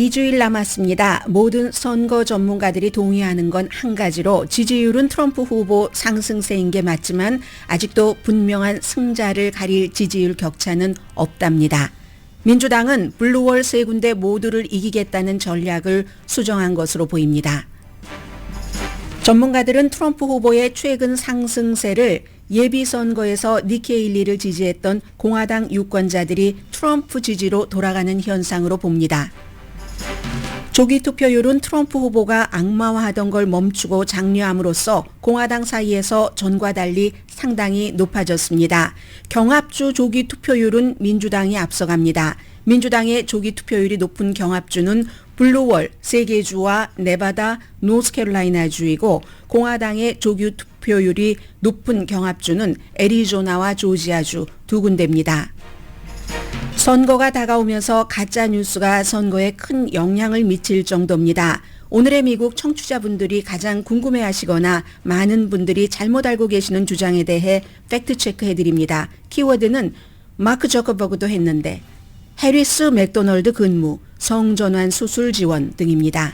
2주일 남았습니다. 모든 선거 전문가들이 동의하는 건 한 가지로 지지율은 트럼프 후보 상승세인 게 맞지만 아직도 분명한 승자를 가릴 지지율 격차는 없답니다. 민주당은 블루월 세 군데 모두를 이기겠다는 전략을 수정한 것으로 보입니다. 전문가들은 트럼프 후보의 최근 상승세를 예비선거에서 니키 헤일리를 지지했던 공화당 유권자들이 트럼프 지지로 돌아가는 현상으로 봅니다. 조기 투표율은 트럼프 후보가 악마화하던 걸 멈추고 장려함으로써 공화당 사이에서 전과 달리 상당히 높아졌습니다. 경합주 조기 투표율은 민주당이 앞서갑니다. 민주당의 조기 투표율이 높은 경합주는 블루월 3개 주와 네바다, 노스캐롤라이나주이고 공화당의 조기 투표율이 높은 경합주는 애리조나와 조지아주 2군데입니다. 선거가 다가오면서 가짜뉴스가 선거에 큰 영향을 미칠 정도입니다. 오늘의 미국 청취자분들이 가장 궁금해하시거나 많은 분들이 잘못 알고 계시는 주장에 대해 팩트체크해드립니다. 키워드는 마크 저커버그도 했는데, 해리스 맥도널드 근무, 성전환 수술 지원 등입니다.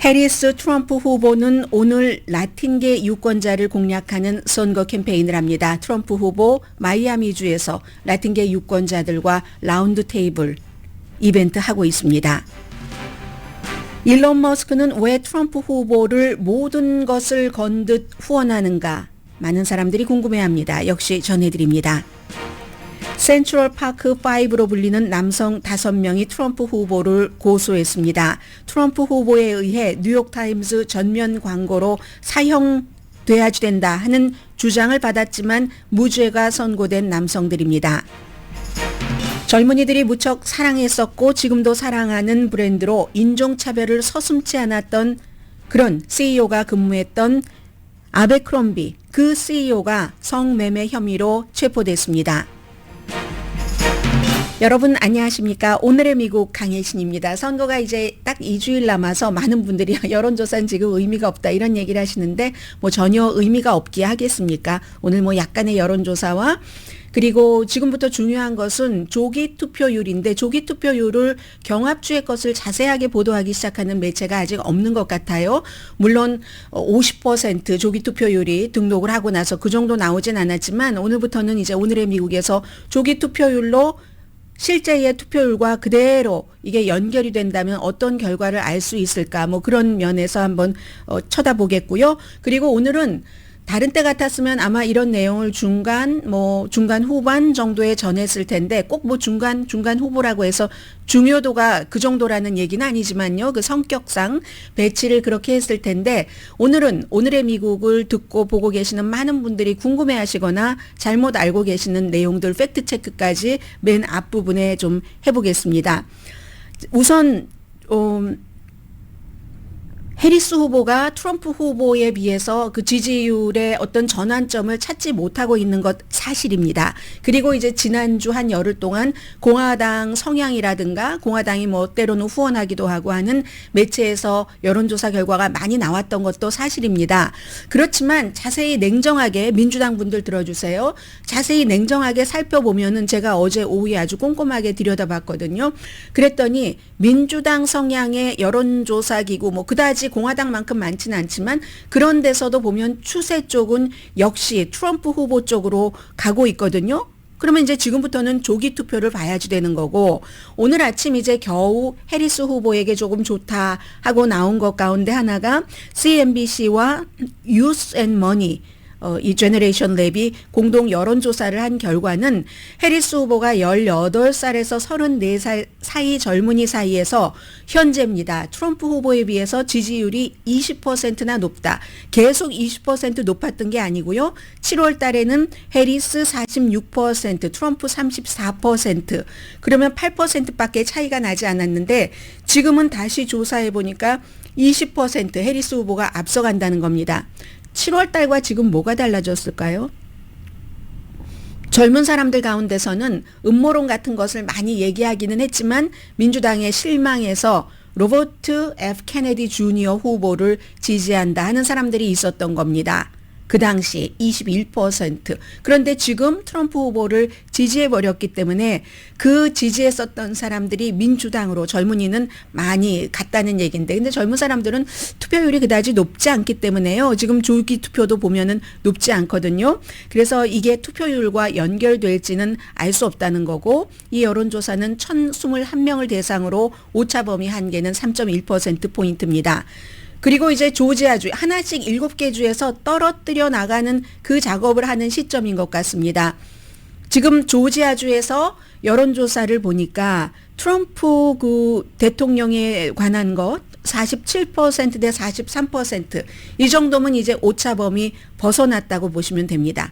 해리스 트럼프 후보는 오늘 라틴계 유권자를 공략하는 선거 캠페인을 합니다. 트럼프 후보 마이애미주에서 라틴계 유권자들과 라운드 테이블 이벤트 하고 있습니다. 일론 머스크는 왜 트럼프 후보를 모든 것을 건 듯 후원하는가? 많은 사람들이 궁금해합니다. 역시 전해드립니다. 센트럴 파크 5로 불리는 남성 5명이 트럼프 후보를 고소했습니다. 트럼프 후보에 의해 뉴욕타임즈 전면 광고로 사형돼야 된다 하는 주장을 받았지만 무죄가 선고된 남성들입니다. 젊은이들이 무척 사랑했었고 지금도 사랑하는 브랜드로 인종차별을 서슴지 않았던 그런 CEO가 근무했던 아베크롬비, 그 CEO가 성매매 혐의로 체포됐습니다. 여러분 안녕하십니까? 오늘의 미국 강혜신입니다. 선거가 이제 딱 2주일 남아서 많은 분들이 여론조사는 지금 의미가 없다 이런 얘기를 하시는데 뭐 전혀 의미가 없기에 하겠습니까? 오늘 뭐 약간의 여론조사와 그리고 지금부터 중요한 것은 조기 투표율인데 조기 투표율을 경합주의 것을 자세하게 보도하기 시작하는 매체가 아직 없는 것 같아요. 물론 50% 조기 투표율이 등록을 하고 나서 그 정도 나오진 않았지만 오늘부터는 이제 오늘의 미국에서 조기 투표율로 실제의 투표율과 그대로 이게 연결이 된다면 어떤 결과를 알 수 있을까 뭐 그런 면에서 한번 쳐다보겠고요. 그리고 오늘은 다른 때 같았으면 아마 이런 내용을 중간 후반 정도에 전했을 텐데 꼭 뭐 중간 후보라고 해서 중요도가 그 정도라는 얘기는 아니지만요. 그 성격상 배치를 그렇게 했을 텐데 오늘은 오늘의 미국을 듣고 보고 계시는 많은 분들이 궁금해하시거나 잘못 알고 계시는 내용들 팩트체크까지 맨 앞부분에 좀 해보겠습니다. 우선 해리스 후보가 트럼프 후보에 비해서 그 지지율의 어떤 전환점을 찾지 못하고 있는 것 사실입니다. 그리고 이제 지난주 한 열흘 동안 공화당 성향이라든가 공화당이 뭐 때로는 후원하기도 하고 하는 매체에서 여론조사 결과가 많이 나왔던 것도 사실입니다. 그렇지만 자세히 냉정하게 민주당 분들 들어주세요. 자세히 냉정하게 살펴보면은 제가 어제 오후에 아주 꼼꼼하게 들여다봤거든요. 그랬더니 민주당 성향의 여론조사 기구 뭐 그다지 공화당만큼 많지는 않지만 그런 데서도 보면 추세 쪽은 역시 트럼프 후보 쪽으로 가고 있거든요. 그러면 이제 지금부터는 조기 투표를 봐야지 되는 거고 오늘 아침 이제 겨우 해리스 후보에게 조금 좋다 하고 나온 것 가운데 하나가 CNBC와 유스 앤 머니 이 제너레이션 랩이 공동 여론조사를 한 결과는 해리스 후보가 18살에서 34살 사이 젊은이 사이에서 현재입니다. 트럼프 후보에 비해서 지지율이 20%나 높다. 계속 20% 높았던 게 아니고요. 7월 달에는 해리스 46%, 트럼프 34%, 그러면 8%밖에 차이가 나지 않았는데 지금은 다시 조사해 보니까 20% 해리스 후보가 앞서간다는 겁니다. 7월 달과 지금 뭐가 달라졌을까요? 젊은 사람들 가운데서는 음모론 같은 것을 많이 얘기하기는 했지만 민주당에 실망해서 로버트 F. 케네디 주니어 후보를 지지한다 하는 사람들이 있었던 겁니다. 그 당시 21%. 그런데 지금 트럼프 후보를 지지해버렸기 때문에 그 지지했었던 사람들이 민주당으로 젊은이는 많이 갔다는 얘기인데, 근데 젊은 사람들은 투표율이 그다지 높지 않기 때문에요. 지금 조기 투표도 보면은 높지 않거든요. 그래서 이게 투표율과 연결될지는 알 수 없다는 거고, 이 여론조사는 1,021명을 대상으로 오차 범위 한계는 3.1%포인트입니다. 그리고 이제 조지아주 하나씩 7개 주에서 떨어뜨려 나가는 그 작업을 하는 시점인 것 같습니다. 지금 조지아주에서 여론조사를 보니까 트럼프 그 대통령에 관한 것 47%대 43%, 이 정도면 이제 오차 범위 벗어났다고 보시면 됩니다.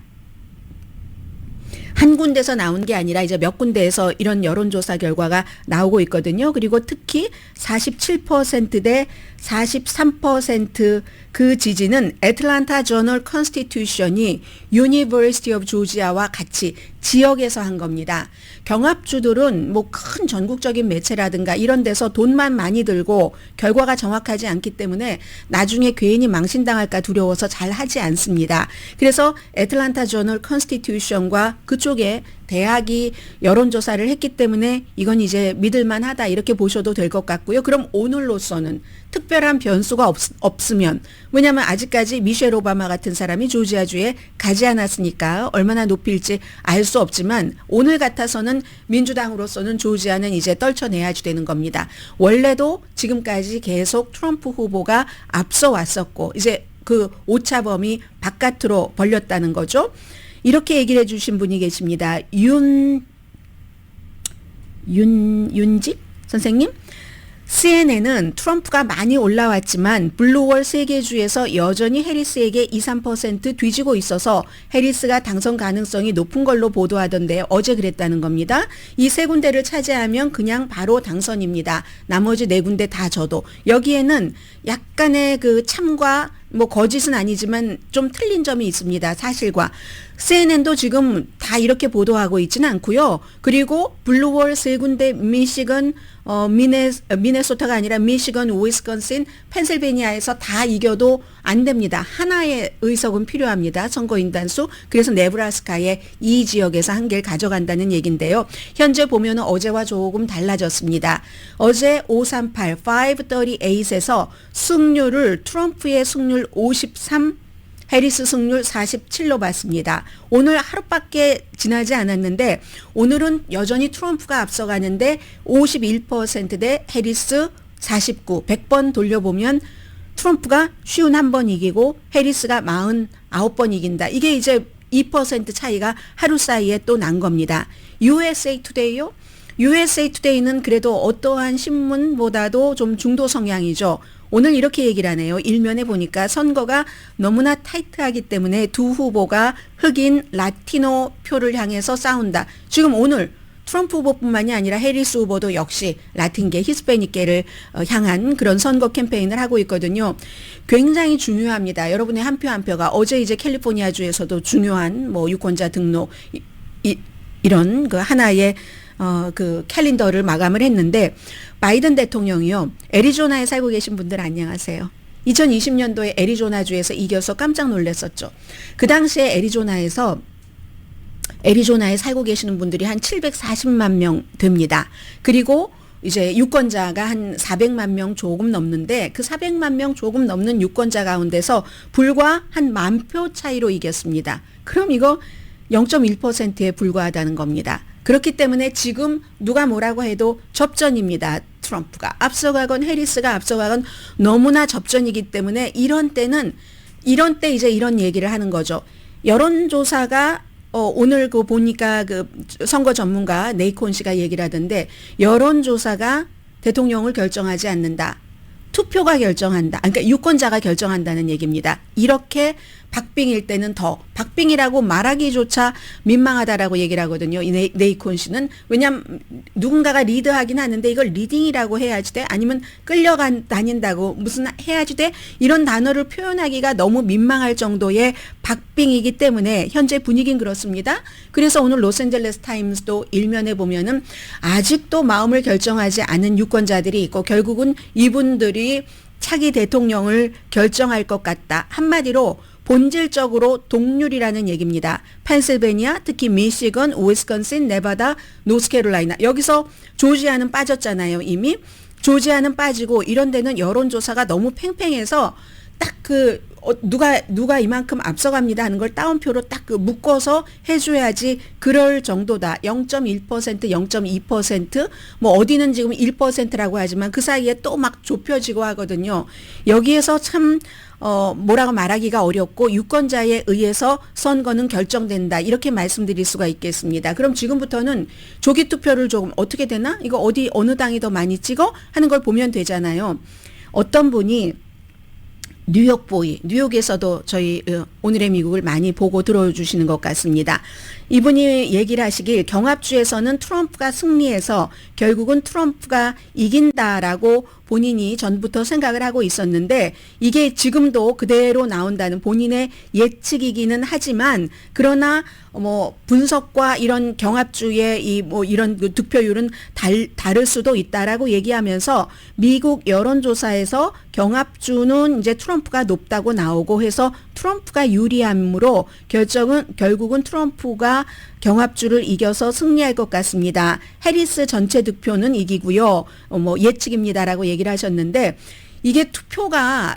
한 군데서 나온 게 아니라 이제 몇 군데에서 이런 여론조사 결과가 나오고 있거든요. 그리고 특히 47%대 43% 그 지지는 애틀란타 저널 컨스티튜션이 유니버시티 오브 조지아와 같이 지역에서 한 겁니다. 경합주들은 뭐 큰 전국적인 매체라든가 이런 데서 돈만 많이 들고 결과가 정확하지 않기 때문에 나중에 괜히 망신당할까 두려워서 잘 하지 않습니다. 그래서 애틀란타 저널 컨스티튜션과 그쪽에 대학이 여론조사를 했기 때문에 이건 이제 믿을만하다 이렇게 보셔도 될 것 같고요. 그럼 오늘로서는 특별한 변수가 없으면, 왜냐하면 아직까지 미셸 오바마 같은 사람이 조지아주에 가지 않았으니까 얼마나 높일지 알 수 없지만 오늘 같아서는 민주당으로서는 조지아는 이제 떨쳐내야지 되는 겁니다. 원래도 지금까지 계속 트럼프 후보가 앞서 왔었고 이제 그 오차 범위 바깥으로 벌렸다는 거죠. 이렇게 얘기를 해주신 분이 계십니다. 윤직 선생님? CNN은 트럼프가 많이 올라왔지만 블루월 3개 주에서 여전히 해리스에게 2~3% 뒤지고 있어서 해리스가 당선 가능성이 높은 걸로 보도하던데 어제 그랬다는 겁니다. 이 3군데를 차지하면 그냥 바로 당선입니다. 나머지 4군데 다 져도. 여기에는 약간의 그 참과 뭐 거짓은 아니지만 좀 틀린 점이 있습니다. 사실과. CNN도 지금 다 이렇게 보도하고 있지는 않고요. 그리고 블루월 3군데 미시건, 미네소타가 아니라 미시건, 위스콘신, 펜실베니아에서 다 이겨도 안 됩니다. 하나의 의석은 필요합니다. 선거인단수. 그래서 네브라스카의 이 지역에서 한 개를 가져간다는 얘기인데요. 현재 보면은 어제와 조금 달라졌습니다. 어제 538, 538에서 승률을 트럼프의 승률 53, 해리스 승률 47로 봤습니다. 오늘 하루밖에 지나지 않았는데 오늘은 여전히 트럼프가 앞서가는데 51%대 해리스 49, 100번 돌려보면 트럼프가 51번 이기고 해리스가 49번 이긴다. 이게 이제 2% 차이가 하루 사이에 또 난 겁니다. USA 투데이요? USA 투데이는 그래도 어떠한 신문보다도 좀 중도 성향이죠. 오늘 이렇게 얘기를 하네요. 일면에 보니까 선거가 너무나 타이트하기 때문에 두 후보가 흑인 라티노 표를 향해서 싸운다. 지금 오늘 트럼프 후보뿐만이 아니라 해리스 후보도 역시 라틴계, 히스패닉계를 향한 그런 선거 캠페인을 하고 있거든요. 굉장히 중요합니다. 여러분의 한 표 한 표가 어제 이제 캘리포니아주에서도 중요한 뭐 유권자 등록 이런 그 하나의 그 캘린더를 마감을 했는데 바이든 대통령이요. 애리조나에 살고 계신 분들 안녕하세요. 2020년도에 애리조나주에서 이겨서 깜짝 놀랐었죠. 그 당시에 애리조나에 살고 계시는 분들이 한 740만 명 됩니다. 그리고 이제 유권자가 한 400만 명 조금 넘는데 그 400만 명 조금 넘는 유권자 가운데서 불과 한 10,000표 차이로 이겼습니다. 그럼 이거 0.1%에 불과하다는 겁니다. 그렇기 때문에 지금 누가 뭐라고 해도 접전입니다. 트럼프가 앞서가건 해리스가 앞서가건 너무나 접전이기 때문에 이런 때 이제 이런 얘기를 하는 거죠. 여론조사가 오늘 그 보니까 그 선거 전문가 네이콘 씨가 얘기를 하던데 여론조사가 대통령을 결정하지 않는다. 투표가 결정한다. 그러니까 유권자가 결정한다는 얘기입니다. 이렇게 박빙일 때는 더 박빙이라고 말하기조차 민망하다라고 얘기를 하거든요. 이 네이콘 씨는. 왜냐하면 누군가가 리드하긴 하는데 이걸 리딩이라고 해야지 돼? 아니면 다닌다고 무슨 해야지 돼? 이런 단어를 표현하기가 너무 민망할 정도의 박빙이기 때문에 현재 분위기는 그렇습니다. 그래서 오늘 로스앤젤레스 타임스도 일면에 보면은 아직도 마음을 결정하지 않은 유권자들이 있고 결국은 이분들이 차기 대통령을 결정할 것 같다. 한마디로 본질적으로 동률이라는 얘기입니다. 펜실베니아, 특히 미시건, 위스콘신, 네바다, 노스캐롤라이나. 여기서 조지아는 빠졌잖아요, 이미. 조지아는 빠지고 이런 데는 여론조사가 너무 팽팽해서 딱 누가 이만큼 앞서갑니다 하는 걸 따옴표로 딱 묶어서 해줘야지 그럴 정도다. 0.1%, 0.2%, 뭐 어디는 지금 1%라고 하지만 그 사이에 또 막 좁혀지고 하거든요. 여기에서 참 뭐라고 말하기가 어렵고 유권자에 의해서 선거는 결정된다. 이렇게 말씀드릴 수가 있겠습니다. 그럼 지금부터는 조기 투표를 조금 어떻게 되나? 이거 어느 당이 더 많이 찍어? 하는 걸 보면 되잖아요. 어떤 분이 뉴욕에서도 저희 오늘의 미국을 많이 보고 들어주시는 것 같습니다. 이분이 얘기를 하시길 경합주에서는 트럼프가 승리해서 결국은 트럼프가 이긴다라고 본인이 전부터 생각을 하고 있었는데 이게 지금도 그대로 나온다는 본인의 예측이기는 하지만 그러나 뭐 분석과 이런 경합주의 이런 득표율은 다를 수도 있다라고 얘기하면서 미국 여론조사에서 경합주는 이제 트럼프가 높다고 나오고 해서 트럼프가 유리함으로 결국은 트럼프가 경합주를 이겨서 승리할 것 같습니다. 해리스 전체 득표는 이기고요. 예측입니다라고 얘기를 하셨는데 이게 투표가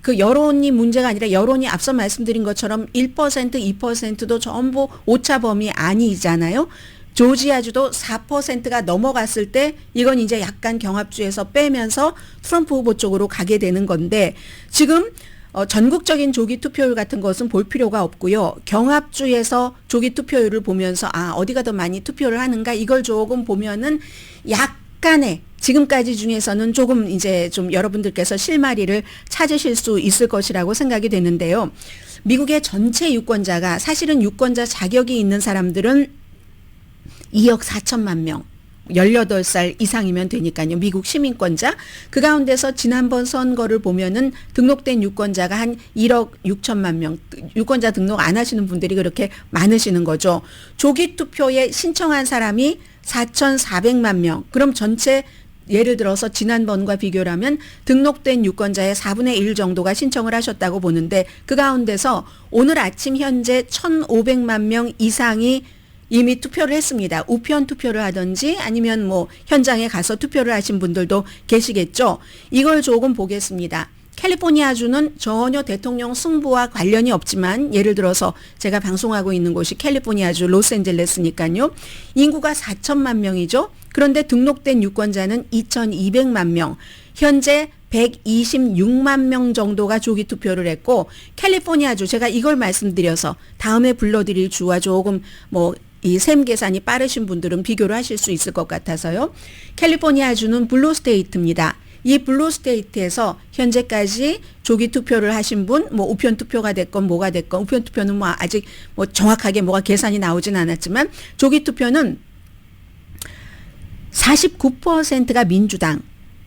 그 여론이 문제가 아니라 여론이 앞서 말씀드린 것처럼 1%, 2%도 전부 오차 범위 아니잖아요. 조지아주도 4%가 넘어갔을 때 이건 이제 약간 경합주에서 빼면서 트럼프 후보 쪽으로 가게 되는 건데 지금 전국적인 조기 투표율 같은 것은 볼 필요가 없고요. 경합주에서 조기 투표율을 보면서 어디가 더 많이 투표를 하는가 이걸 조금 보면은 약간의 지금까지 중에서는 조금 이제 좀 여러분들께서 실마리를 찾으실 수 있을 것이라고 생각이 되는데요. 미국의 전체 유권자가 사실은 유권자 자격이 있는 사람들은 2억 4천만 명. 18살 이상이면 되니까요. 미국 시민권자. 그 가운데서 지난번 선거를 보면은 등록된 유권자가 한 1억 6천만 명. 유권자 등록 안 하시는 분들이 그렇게 많으시는 거죠. 조기 투표에 신청한 사람이 4,400만 명. 그럼 전체 예를 들어서 지난번과 비교를 하면 등록된 유권자의 4분의 1 정도가 신청을 하셨다고 보는데 그 가운데서 오늘 아침 현재 1,500만 명 이상이 이미 투표를 했습니다. 우편 투표를 하든지 아니면 뭐 현장에 가서 투표를 하신 분들도 계시겠죠. 이걸 조금 보겠습니다. 캘리포니아주는 전혀 대통령 승부와 관련이 없지만 예를 들어서 제가 방송하고 있는 곳이 캘리포니아주 로스앤젤레스니까요. 인구가 4천만 명이죠. 그런데 등록된 유권자는 2,200만 명. 현재 126만 명 정도가 조기 투표를 했고 캘리포니아주 제가 이걸 말씀드려서 다음에 불러드릴 주와 조금 이 셈 계산이 빠르신 분들은 비교를 하실 수 있을 것 같아서요. 캘리포니아주는 블루 스테이트입니다. 이 블루 스테이트에서 현재까지 조기 투표를 하신 분, 우편 투표가 됐건 뭐가 됐건 우편 투표는 아직 정확하게 뭐가 계산이 나오진 않았지만 조기 투표는 49%가 민주당,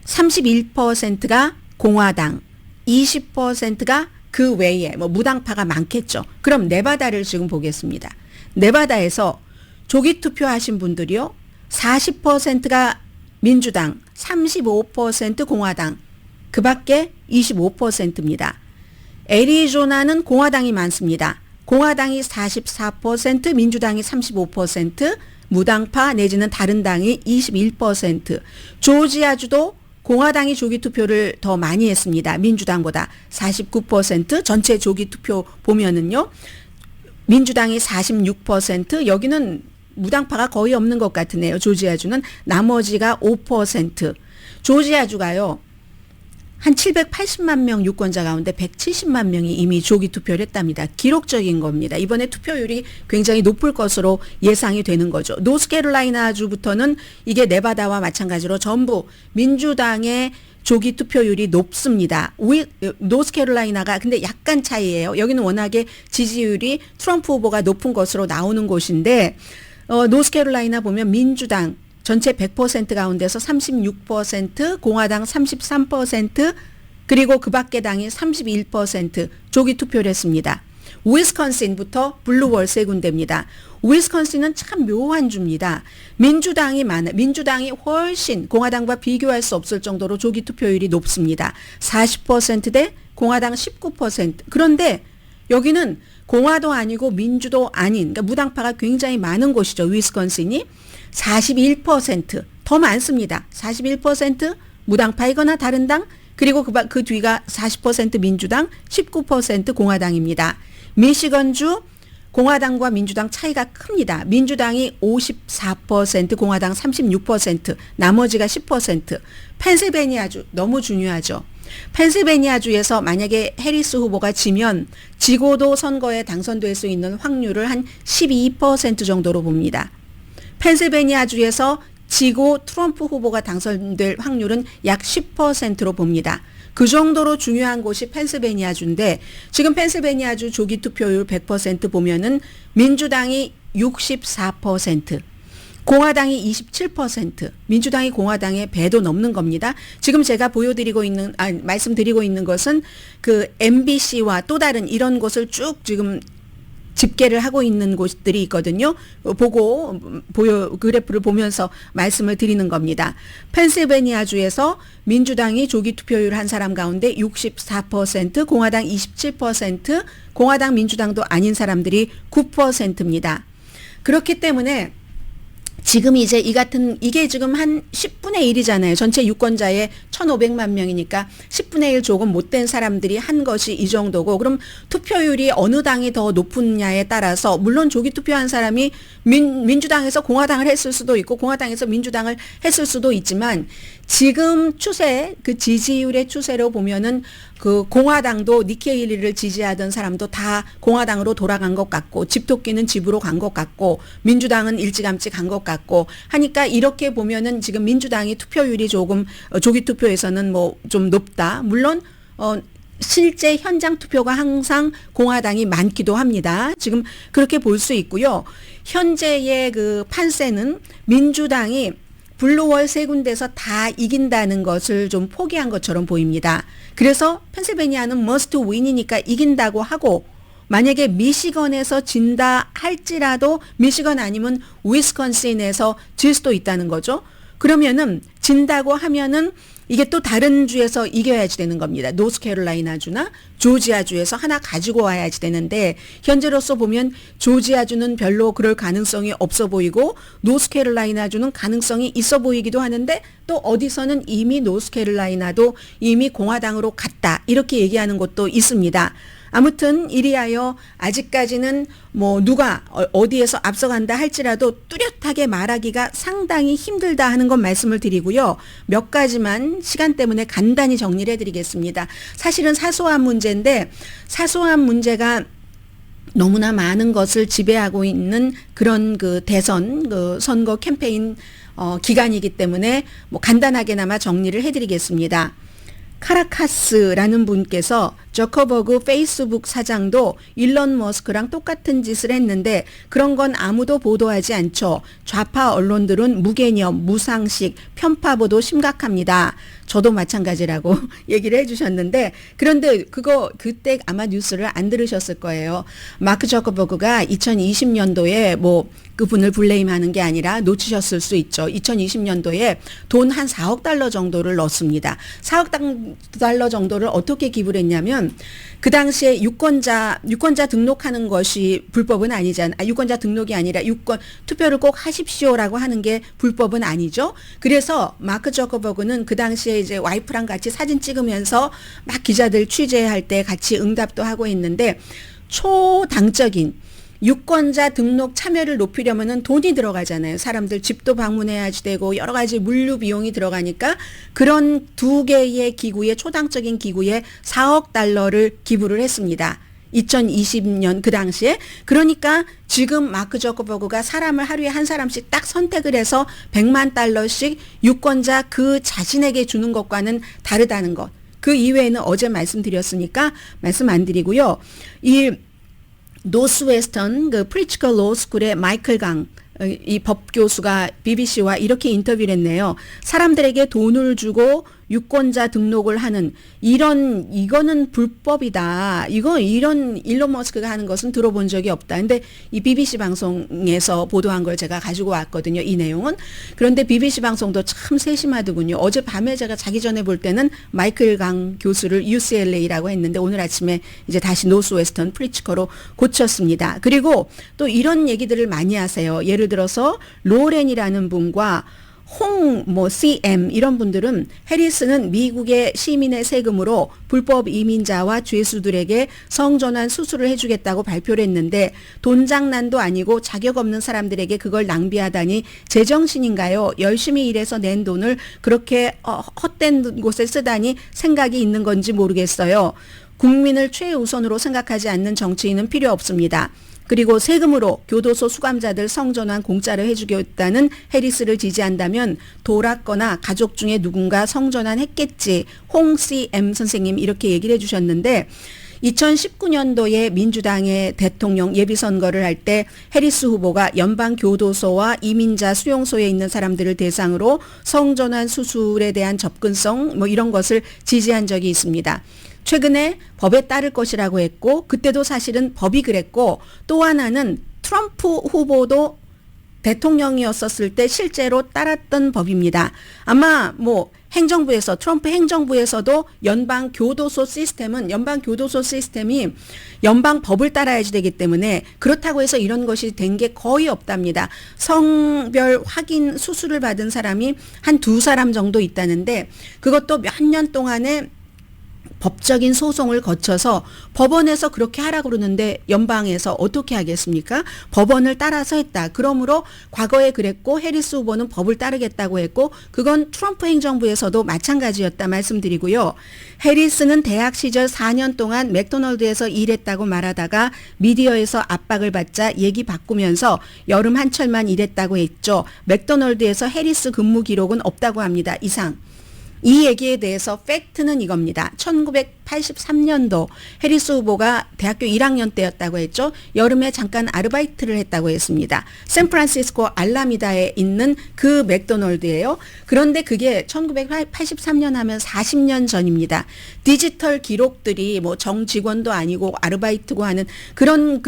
31%가 공화당, 20%가 그 외에 무당파가 많겠죠. 그럼 네바다를 지금 보겠습니다. 네바다에서 조기 투표하신 분들이요. 40%가 민주당, 35% 공화당, 그 밖에 25%입니다. 애리조나는 공화당이 많습니다. 공화당이 44%, 민주당이 35%, 무당파 내지는 다른 당이 21%. 조지아주도 공화당이 조기 투표를 더 많이 했습니다. 민주당보다 49%. 전체 조기 투표 보면은요. 민주당이 46%, 여기는 무당파가 거의 없는 것 같으네요. 조지아주는 나머지가 5%. 조지아주가요. 한 780만 명 유권자 가운데 170만 명이 이미 조기 투표를 했답니다. 기록적인 겁니다. 이번에 투표율이 굉장히 높을 것으로 예상이 되는 거죠. 노스캐롤라이나주부터는 이게 네바다와 마찬가지로 전부 민주당의 조기 투표율이 높습니다. 노스캐롤라이나가 근데 약간 차이예요. 여기는 워낙에 지지율이 트럼프 후보가 높은 것으로 나오는 곳인데 노스캐롤라이나 보면 민주당 전체 100% 가운데서 36%, 공화당 33%, 그리고 그 밖의 당이 31% 조기 투표를 했습니다. 위스콘신부터 블루월 세 군데입니다. 위스콘신은 참 묘한 주입니다. 민주당이 훨씬 공화당과 비교할 수 없을 정도로 조기 투표율이 높습니다. 40% 대 공화당 19%. 그런데 여기는 공화도 아니고 민주도 아닌, 그러니까 무당파가 굉장히 많은 곳이죠. 위스콘신이 41%, 더 많습니다. 41% 무당파이거나 다른 당, 그리고 그 뒤가 40% 민주당, 19% 공화당입니다. 미시건주 공화당과 민주당 차이가 큽니다. 민주당이 54%, 공화당 36%, 나머지가 10%. 펜실베니아주 너무 중요하죠. 펜실베니아주에서 만약에 해리스 후보가 지면 지고도 선거에 당선될 수 있는 확률을 한 12% 정도로 봅니다. 펜실베니아주에서 지고 트럼프 후보가 당선될 확률은 약 10%로 봅니다. 그 정도로 중요한 곳이 펜실베니아주인데 지금 펜실베니아주 조기 투표율 100% 보면은 민주당이 64%, 공화당이 27%, 민주당이 공화당의 배도 넘는 겁니다. 지금 제가 말씀드리고 있는 것은 그 MBC와 또 다른 이런 곳을 쭉 지금 집계를 하고 있는 곳들이 있거든요. 그래프를 보면서 말씀을 드리는 겁니다. 펜실베니아주에서 민주당이 조기 투표율 한 사람 가운데 64%, 공화당 27%, 공화당 민주당도 아닌 사람들이 9%입니다. 그렇기 때문에 지금 이제 이게 지금 한 10분의 1이잖아요. 전체 유권자의 1,500만 명이니까 10분의 1 조금 못된 사람들이 한 것이 이 정도고, 그럼 투표율이 어느 당이 더 높으냐에 따라서 물론 조기 투표한 사람이 민주당에서 공화당을 했을 수도 있고 공화당에서 민주당을 했을 수도 있지만 지금 추세, 그 지지율의 추세로 보면은 그 공화당도 니키 헤일리를 지지하던 사람도 다 공화당으로 돌아간 것 같고, 집토끼는 집으로 간 것 같고, 민주당은 일찌감치 간 것 같고 하니까 이렇게 보면은 지금 민주당이 투표율이 조금 조기 투표에서는 뭐 좀 높다. 물론 실제 현장 투표가 항상 공화당이 많기도 합니다. 지금 그렇게 볼 수 있고요. 현재의 그 판세는 민주당이 블루월 세 군데서 다 이긴다는 것을 좀 포기한 것처럼 보입니다. 그래서 펜실베니아는 must win이니까 이긴다고 하고, 만약에 미시건에서 진다 할지라도 미시건 아니면 위스콘신에서 질 수도 있다는 거죠. 그러면은 진다고 하면은 이게 또 다른 주에서 이겨야지 되는 겁니다. 노스캐롤라이나주나 조지아주에서 하나 가지고 와야지 되는데 현재로서 보면 조지아주는 별로 그럴 가능성이 없어 보이고 노스캐롤라이나주는 가능성이 있어 보이기도 하는데 또 어디서는 이미 노스캐롤라이나도 이미 공화당으로 갔다 이렇게 얘기하는 곳도 있습니다. 아무튼 이리하여 아직까지는 뭐 누가 어디에서 앞서간다 할지라도 뚜렷하게 말하기가 상당히 힘들다 하는 건 말씀을 드리고요. 몇 가지만 시간 때문에 간단히 정리를 해드리겠습니다. 사실은 사소한 문제인데 사소한 문제가 너무나 많은 것을 지배하고 있는 그런 그 대선 그 선거 캠페인 기간이기 때문에 뭐 간단하게나마 정리를 해드리겠습니다. 카라카스라는 분께서 저커버그 페이스북 사장도 일론 머스크랑 똑같은 짓을 했는데 그런 건 아무도 보도하지 않죠. 좌파 언론들은 무개념, 무상식, 편파보도 심각합니다. 저도 마찬가지라고 얘기를 해주셨는데 그런데 그때 아마 뉴스를 안 들으셨을 거예요. 마크 저커버그가 2020년도에 뭐 그분을 블레임하는 게 아니라 놓치셨을 수 있죠. 2020년도에 돈 한 4억 달러 정도를 넣었습니다. 4억 달러 정도를 어떻게 기부를 했냐면 그 당시에 유권자 등록하는 것이 불법은 아니잖아요. 유권자 등록이 아니라 투표를 꼭 하십시오라고 하는 게 불법은 아니죠. 그래서 마크 저커버그는 그 당시에 이제 와이프랑 같이 사진 찍으면서 막 기자들 취재할 때 같이 응답도 하고 했는데 초당적인 유권자 등록 참여를 높이려면은 돈이 들어가잖아요. 사람들 집도 방문해야지 되고 여러 가지 물류 비용이 들어가니까 그런 두 개의 기구에 초당적인 기구에 4억 달러를 기부를 했습니다. 2020년 그 당시에. 그러니까 지금 마크 저커버그가 사람을 하루에 한 사람씩 딱 선택을 해서 100만 달러씩 유권자 그 자신에게 주는 것과는 다르다는 것. 그 이외에는 어제 말씀드렸으니까 말씀 안 드리고요. 이 노스웨스턴 그 프리츠컬 로스쿨의 마이클 강 이 법교수가 BBC와 이렇게 인터뷰를 했네요. 사람들에게 돈을 주고 유권자 등록을 하는 이거는 불법이다. 이런 일론 머스크가 하는 것은 들어본 적이 없다. 근데 이 BBC 방송에서 보도한 걸 제가 가지고 왔거든요. 이 내용은. 그런데 BBC 방송도 참 세심하더군요. 어젯밤에 제가 자기 전에 볼 때는 마이클 강 교수를 UCLA라고 했는데 오늘 아침에 이제 다시 노스웨스턴 프리츠커로 고쳤습니다. 그리고 또 이런 얘기들을 많이 하세요. 예를 들어서 로렌이라는 분과 CM 이런 분들은 해리스는 미국의 시민의 세금으로 불법 이민자와 죄수들에게 성전환 수술을 해주겠다고 발표를 했는데 돈 장난도 아니고 자격 없는 사람들에게 그걸 낭비하다니 제정신인가요? 열심히 일해서 낸 돈을 그렇게 헛된 곳에 쓰다니 생각이 있는 건지 모르겠어요. 국민을 최우선으로 생각하지 않는 정치인은 필요 없습니다. 그리고 세금으로 교도소 수감자들 성전환 공짜로 해주겠다는 해리스를 지지한다면 돌았거나 가족 중에 누군가 성전환 했겠지. CM 선생님 이렇게 얘기를 해주셨는데 2019년도에 민주당의 대통령 예비선거를 할 때 해리스 후보가 연방교도소와 이민자 수용소에 있는 사람들을 대상으로 성전환 수술에 대한 접근성 이런 것을 지지한 적이 있습니다. 최근에 법에 따를 것이라고 했고 그때도 사실은 법이 그랬고 또 하나는 트럼프 후보도 대통령이었었을 때 실제로 따랐던 법입니다. 아마 행정부에서 트럼프 행정부에서도 연방교도소 시스템이 연방 법을 따라야지 되기 때문에 그렇다고 해서 이런 것이 된 게 거의 없답니다. 성별 확인 수술을 받은 사람이 한 2사람 정도 있다는데 그것도 몇 년 동안에 법적인 소송을 거쳐서 법원에서 그렇게 하라고 그러는데 연방에서 어떻게 하겠습니까? 법원을 따라서 했다. 그러므로 과거에 그랬고 해리스 후보는 법을 따르겠다고 했고 그건 트럼프 행정부에서도 마찬가지였다 말씀드리고요. 해리스는 대학 시절 4년 동안 맥도널드에서 일했다고 말하다가 미디어에서 압박을 받자 얘기 바꾸면서 여름 한철만 일했다고 했죠. 맥도널드에서 해리스 근무 기록은 없다고 합니다. 이상. 이 얘기에 대해서 팩트는 이겁니다. 1983년도 해리스 후보가 대학교 1학년 때였다고 했죠. 여름에 잠깐 아르바이트를 했다고 했습니다. 샌프란시스코 알라미다에 있는 그 맥도널드예요. 그런데 그게 1983년 하면 40년 전입니다. 디지털 기록들이 정직원도 아니고 아르바이트고 하는 그런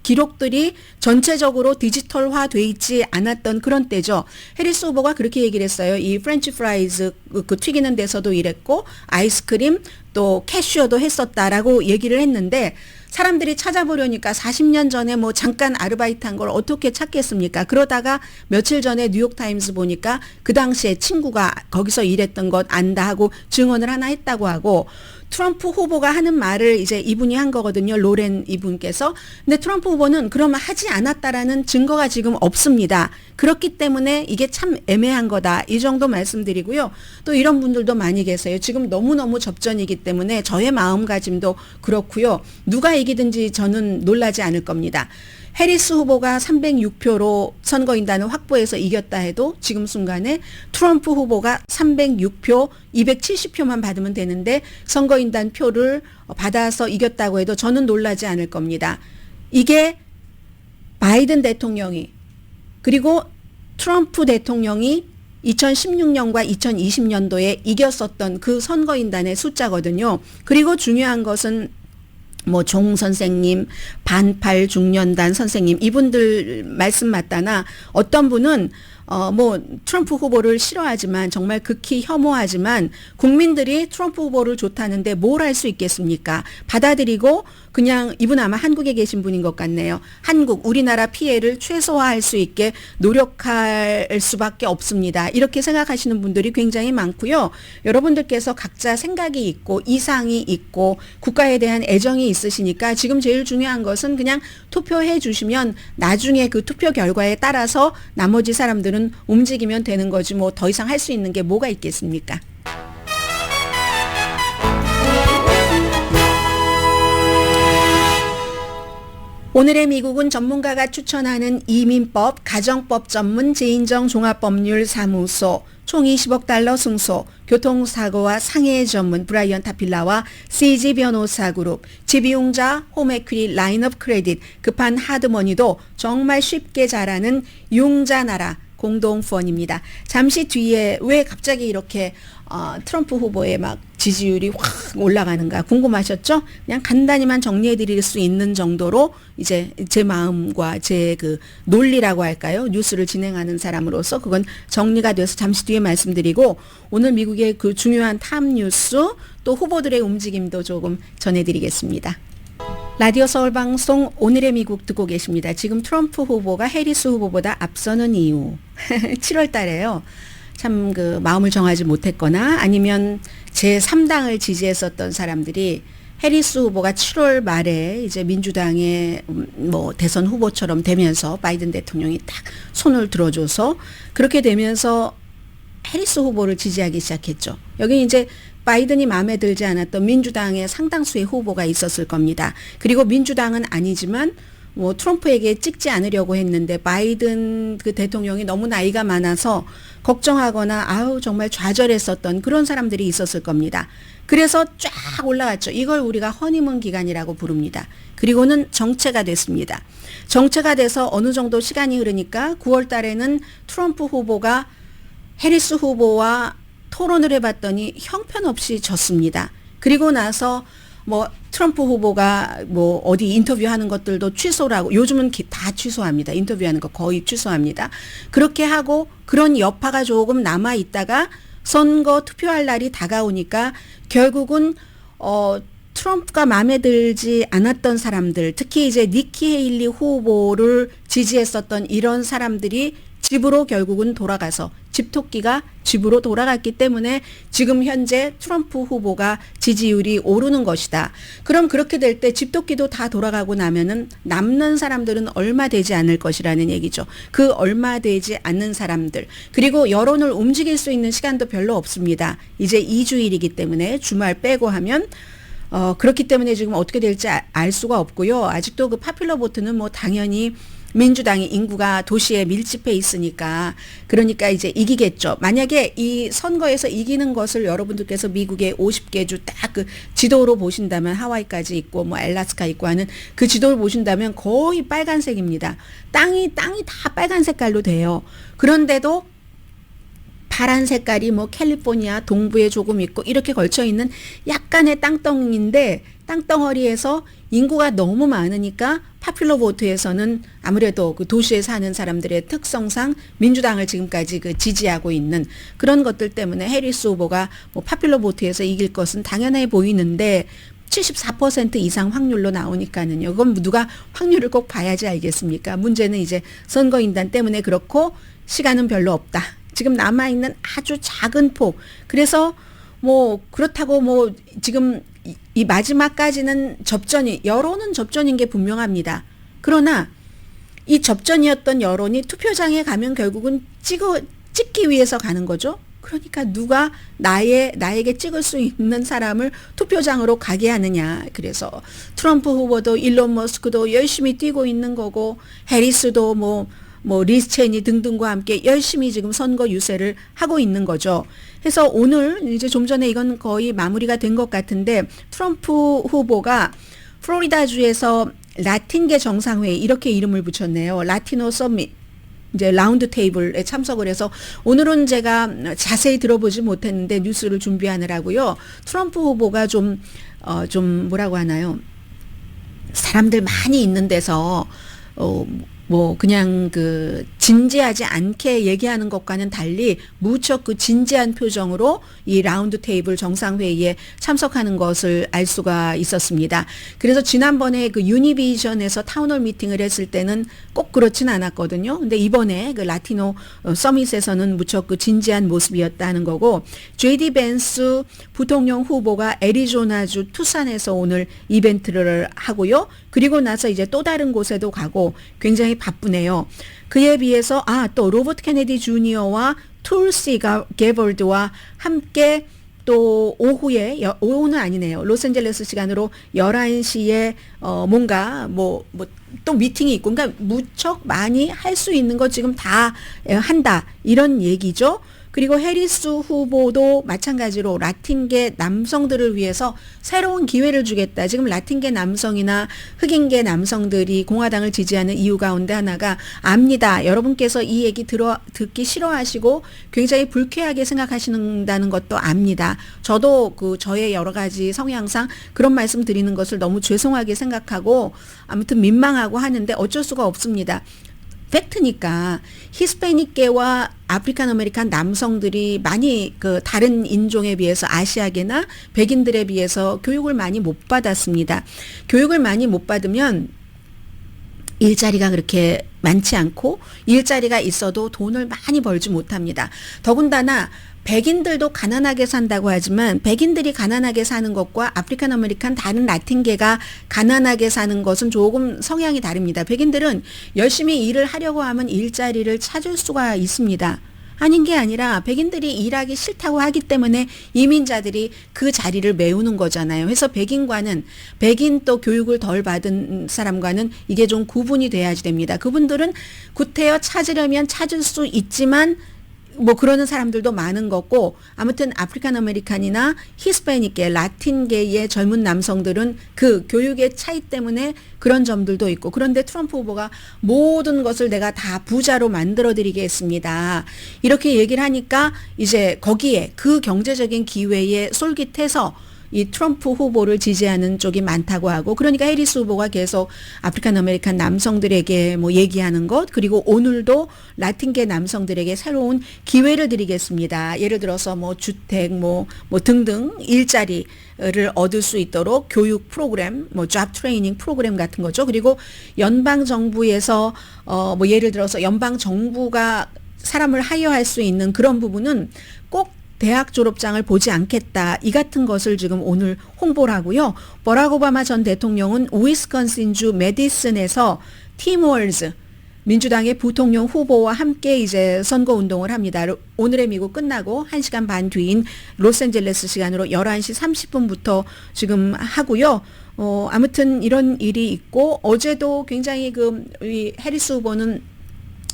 기록들이 전체적으로 디지털화돼 있지 않았던 그런 때죠. 해리스 후보가 그렇게 얘기를 했어요. 이 프렌치 프라이즈 그 튀기는 데서도 일했고 아이스크림 또 캐셔도 했었다라고 얘기를 했는데 사람들이 찾아보려니까 40년 전에 잠깐 아르바이트 한 걸 어떻게 찾겠습니까? 그러다가 며칠 전에 뉴욕타임스 보니까 그 당시에 친구가 거기서 일했던 것 안다 하고 증언을 하나 했다고 하고 트럼프 후보가 하는 말을 이제 이분이 한 거거든요. 로렌 이분께서. 근데 트럼프 후보는 그러면 하지 않았다라는 증거가 지금 없습니다. 그렇기 때문에 이게 참 애매한 거다. 이 정도 말씀드리고요. 또 이런 분들도 많이 계세요. 지금 너무너무 접전이기 때문에 저의 마음가짐도 그렇고요. 누가 이기든지 저는 놀라지 않을 겁니다. 해리스 후보가 306표로 선거인단을 확보해서 이겼다 해도 지금 순간에 트럼프 후보가 306표, 270표만 받으면 되는데 선거인단 표를 받아서 이겼다고 해도 저는 놀라지 않을 겁니다. 이게 바이든 대통령이 그리고 트럼프 대통령이 2016년과 2020년도에 이겼었던 그 선거인단의 숫자거든요. 그리고 중요한 것은 종 선생님, 반팔 중년단 선생님 이분들 말씀 맞다나 어떤 분은 트럼프 후보를 싫어하지만 정말 극히 혐오하지만 국민들이 트럼프 후보를 좋다는데 뭘 할 수 있겠습니까? 받아들이고 그냥 이분 아마 한국에 계신 분인 것 같네요. 우리나라 피해를 최소화할 수 있게 노력할 수밖에 없습니다. 이렇게 생각하시는 분들이 굉장히 많고요. 여러분들께서 각자 생각이 있고 이상이 있고 국가에 대한 애정이 있으시니까 지금 제일 중요한 것은 그냥 투표해 주시면 나중에 그 투표 결과에 따라서 나머지 사람들은 움직이면 되는 거지 더 이상 할 수 있는 게 뭐가 있겠습니까? 오늘의 미국은 전문가가 추천하는 이민법, 가정법 전문 제인정 종합법률사무소, 총 20억 달러 승소, 교통사고와 상해 전문 브라이언 타필라와 CG 변호사 그룹, 집이용자 홈에퀴리 라인업 크레딧, 급한 하드머니도 정말 쉽게 잘하는 융자나라 공동펀입니다. 잠시 뒤에 왜 갑자기 이렇게 트럼프 후보의 막 지지율이 확 올라가는가 궁금하셨죠? 그냥 간단히만 정리해 드릴 수 있는 정도로 이제 제 마음과 제 그 논리라고 할까요? 뉴스를 진행하는 사람으로서 그건 정리가 돼서 잠시 뒤에 말씀드리고 오늘 미국의 그 중요한 탑 뉴스 또 후보들의 움직임도 조금 전해드리겠습니다. 라디오 서울 방송 오늘의 미국 듣고 계십니다. 지금 트럼프 후보가 해리스 후보보다 앞서는 이유 7월 달에요. 참 그 마음을 정하지 못했거나 아니면 제3당을 지지했었던 사람들이 해리스 후보가 7월 말에 이제 민주당의 뭐 대선 후보처럼 되면서 바이든 대통령이 딱 손을 들어줘서 그렇게 되면서 해리스 후보를 지지하기 시작했죠. 여기 이제 바이든이 마음에 들지 않았던 민주당의 상당수의 후보가 있었을 겁니다. 그리고 민주당은 아니지만 뭐 트럼프에게 찍지 않으려고 했는데 바이든 그 대통령이 너무 나이가 많아서 걱정하거나 아우 정말 좌절했었던 그런 사람들이 있었을 겁니다. 그래서 쫙 올라갔죠. 이걸 우리가 허니문 기간이라고 부릅니다. 그리고는 정체가 됐습니다. 정체가 돼서 어느 정도 시간이 흐르니까 9월 달에는 트럼프 후보가 해리스 후보와 토론을 해봤더니 형편없이 졌습니다. 그리고 나서 뭐 트럼프 후보가 뭐 어디 인터뷰하는 것들도 취소라고 요즘은 다 취소합니다. 인터뷰하는 거 거의 취소합니다. 그렇게 하고 그런 여파가 조금 남아 있다가 선거 투표할 날이 다가오니까 결국은 트럼프가 마음에 들지 않았던 사람들, 특히 이제 니키 헤일리 후보를 지지했었던 이런 사람들이 집으로 결국은 돌아가서 집토끼가 집으로 돌아갔기 때문에 지금 현재 트럼프 후보가 지지율이 오르는 것이다. 그럼 그렇게 될 때 집토끼도 다 돌아가고 나면은 남는 사람들은 얼마 되지 않을 것이라는 얘기죠. 그 얼마 되지 않는 사람들. 그리고 여론을 움직일 수 있는 시간도 별로 없습니다. 이제 2주일이기 때문에 주말 빼고 하면 그렇기 때문에 지금 어떻게 될지 알 수가 없고요. 아직도 그 파퓰러 보트는 뭐 당연히 민주당이 인구가 도시에 밀집해 있으니까 그러니까 이제 이기겠죠. 만약에 이 선거에서 이기는 것을 여러분들께서 미국의 50개 주 딱 그 지도로 보신다면 하와이까지 있고 뭐 알래스카 있고 하는 그 지도를 보신다면 거의 빨간색입니다. 땅이 다 빨간 색깔로 돼요. 그런데도 파란 색깔이 뭐 캘리포니아 동부에 조금 있고 이렇게 걸쳐 있는 약간의 땅덩인데 땅덩어리에서 인구가 너무 많으니까 파퓰러 보트에서는 아무래도 그 도시에 사는 사람들의 특성상 민주당을 지금까지 그 지지하고 있는 그런 것들 때문에 해리스 후보가 뭐 파퓰러 보트에서 이길 것은 당연해 보이는데 74% 이상 확률로 나오니까는요. 그건 누가 확률을 꼭 봐야지 알겠습니까? 문제는 이제 선거인단 때문에 그렇고 시간은 별로 없다. 지금 남아있는 아주 작은 폭. 그래서 뭐 그렇다고 뭐 지금 이 마지막까지는 여론은 접전인 게 분명합니다. 그러나 이 접전이었던 여론이 투표장에 가면 결국은 찍기 위해서 가는 거죠. 그러니까 누가 나에게 찍을 수 있는 사람을 투표장으로 가게 하느냐. 그래서 트럼프 후보도 일론 머스크도 열심히 뛰고 있는 거고 해리스도 뭐 리스 체니 등등과 함께 열심히 지금 선거 유세를 하고 있는 거죠. 그래서 오늘 이제 좀 전에 이건 거의 마무리가 된 것 같은데 트럼프 후보가 플로리다주에서 라틴계 정상회의 이렇게 이름을 붙였네요. 라티노 서밋. 이제 라운드 테이블에 참석을 해서 오늘은 제가 자세히 들어보지 못했는데 뉴스를 준비하느라고요. 트럼프 후보가 좀 뭐라고 하나요? 사람들 많이 있는 데서 뭐 그냥 그 진지하지 않게 얘기하는 것과는 달리 무척 그 진지한 표정으로 이 라운드 테이블 정상회의에 참석하는 것을 알 수가 있었습니다. 그래서 지난번에 그 유니비전에서 타운홀 미팅을 했을 때는 꼭 그렇진 않았거든요. 근데 이번에 그 라티노 서밋에서는 무척 그 진지한 모습이었다는 거고 JD 벤스 부통령 후보가 애리조나주 투산에서 오늘 이벤트를 하고요. 그리고 나서 이제 또 다른 곳에도 가고 굉장히 바쁘네요. 그에 비해서 또 로버트 케네디 주니어와 툴시 게벌드와 함께 또 오후는 아니네요. 로스앤젤레스 시간으로 11시에 뭔가 또 미팅이 있고 그러니까 무척 많이 할 수 있는 거 지금 다 한다. 이런 얘기죠. 그리고 해리스 후보도 마찬가지로 라틴계 남성들을 위해서 새로운 기회를 주겠다. 지금 라틴계 남성이나 흑인계 남성들이 공화당을 지지하는 이유 가운데 하나가 압니다. 여러분께서 이 얘기 듣기 싫어하시고 굉장히 불쾌하게 생각하시는다는 것도 압니다. 저도 저의 여러 가지 성향상 그런 말씀 드리는 것을 너무 죄송하게 생각하고 아무튼 민망하고 하는데 어쩔 수가 없습니다. 팩트니까 히스패닉계와 아프리칸 아메리칸 남성들이 많이 다른 인종에 비해서 아시아계나 백인들에 비해서 교육을 많이 못 받았습니다. 교육을 많이 못 받으면 일자리가 그렇게 많지 않고 일자리가 있어도 돈을 많이 벌지 못합니다. 더군다나 백인들도 가난하게 산다고 하지만 백인들이 가난하게 사는 것과 아프리칸 아메리칸 다른 라틴계가 가난하게 사는 것은 조금 성향이 다릅니다. 백인들은 열심히 일을 하려고 하면 일자리를 찾을 수가 있습니다. 아닌 게 아니라 백인들이 일하기 싫다고 하기 때문에 이민자들이 그 자리를 메우는 거잖아요. 그래서 백인 또 교육을 덜 받은 사람과는 이게 좀 구분이 돼야지 됩니다. 그분들은 구태여 찾으려면 찾을 수 있지만 그러는 사람들도 많은 거고 아무튼 아프리칸 아메리칸이나 히스패닉계 라틴계의 젊은 남성들은 그 교육의 차이 때문에 그런 점들도 있고 그런데 트럼프 후보가 모든 것을 내가 다 부자로 만들어 드리겠습니다. 이렇게 얘기를 하니까 이제 거기에 그 경제적인 기회에 솔깃해서 이 트럼프 후보를 지지하는 쪽이 많다고 하고 그러니까 해리스 후보가 계속 아프리칸 아메리칸 남성들에게 얘기하는 것 그리고 오늘도 라틴계 남성들에게 새로운 기회를 드리겠습니다. 예를 들어서 주택 등등 일자리를 얻을 수 있도록 교육 프로그램 잡 트레이닝 프로그램 같은 거죠. 그리고 연방 정부에서 예를 들어서 연방 정부가 사람을 하여할 수 있는 그런 부분은 꼭 대학 졸업장을 보지 않겠다. 이 같은 것을 지금 오늘 홍보를 하고요. 버락 오바마 전 대통령은 위스콘신주 메디슨에서 팀 월즈 민주당의 부통령 후보와 함께 이제 선거 운동을 합니다. 오늘의 미국 끝나고 1시간 반 뒤인 로스앤젤레스 시간으로 11시 30분부터 지금 하고요. 아무튼 이런 일이 있고 어제도 굉장히 이 해리스 후보는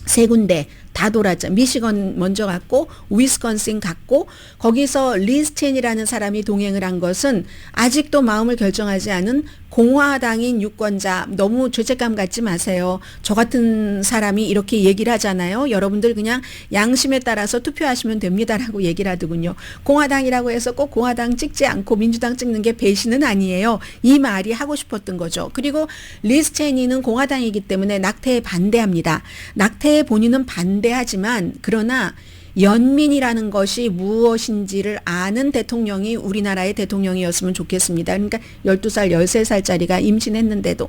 세 군데 다 돌았죠. 미시건 먼저 갔고 위스콘신 갔고 거기서 리즈 체니라는 사람이 동행을 한 것은 아직도 마음을 결정하지 않은 공화당인 유권자 너무 죄책감 갖지 마세요. 저 같은 사람이 이렇게 얘기를 하잖아요. 여러분들 그냥 양심에 따라서 투표하시면 됩니다라고 얘기를 하더군요. 공화당이라고 해서 꼭 공화당 찍지 않고 민주당 찍는 게 배신은 아니에요. 이 말이 하고 싶었던 거죠. 그리고 리즈 체니는 공화당이기 때문에 낙태에 반대합니다. 낙태에 본인은 반대하지만 그러나 연민이라는 것이 무엇인지를 아는 대통령이 우리나라의 대통령이었으면 좋겠습니다. 그러니까 12살, 13살짜리가 임신했는데도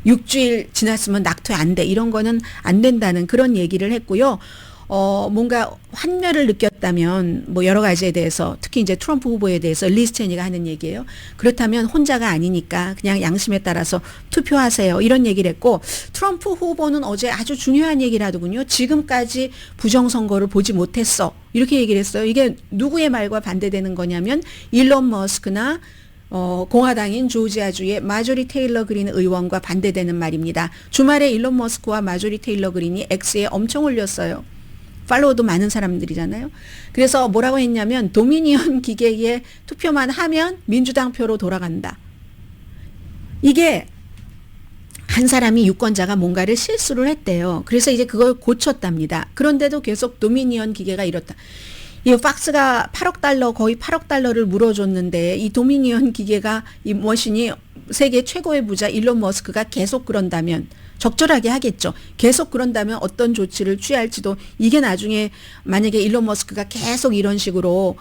6주일 지났으면 낙태 안 돼. 이런 거는 안 된다는 그런 얘기를 했고요. 뭔가 환멸을 느꼈다면 여러 가지에 대해서 특히 이제 트럼프 후보에 대해서 리즈 체니가 하는 얘기예요. 그렇다면 혼자가 아니니까 그냥 양심에 따라서 투표하세요. 이런 얘기를 했고 트럼프 후보는 어제 아주 중요한 얘기를 하더군요. 지금까지 부정선거를 보지 못했어. 이렇게 얘기를 했어요. 이게 누구의 말과 반대되는 거냐면 일론 머스크나 공화당인 조지아주의 마조리 테일러 그린 의원과 반대되는 말입니다. 주말에 일론 머스크와 마조리 테일러 그린이 X에 엄청 올렸어요. 팔로워도 많은 사람들이잖아요. 그래서 뭐라고 했냐면 도미니언 기계에 투표만 하면 민주당 표로 돌아간다. 이게 한 사람이 유권자가 뭔가를 실수를 했대요. 그래서 이제 그걸 고쳤답니다. 그런데도 계속 도미니언 기계가 이렇다. 이 팍스가 8억 달러 거의 8억 달러를 물어줬는데 이 도미니언 기계가 이 머신이 세계 최고의 부자 일론 머스크가 계속 그런다면 적절하게 하겠죠. 계속 그런다면 어떤 조치를 취할지도 이게 나중에 만약에 일론 머스크가 계속 이런 식으로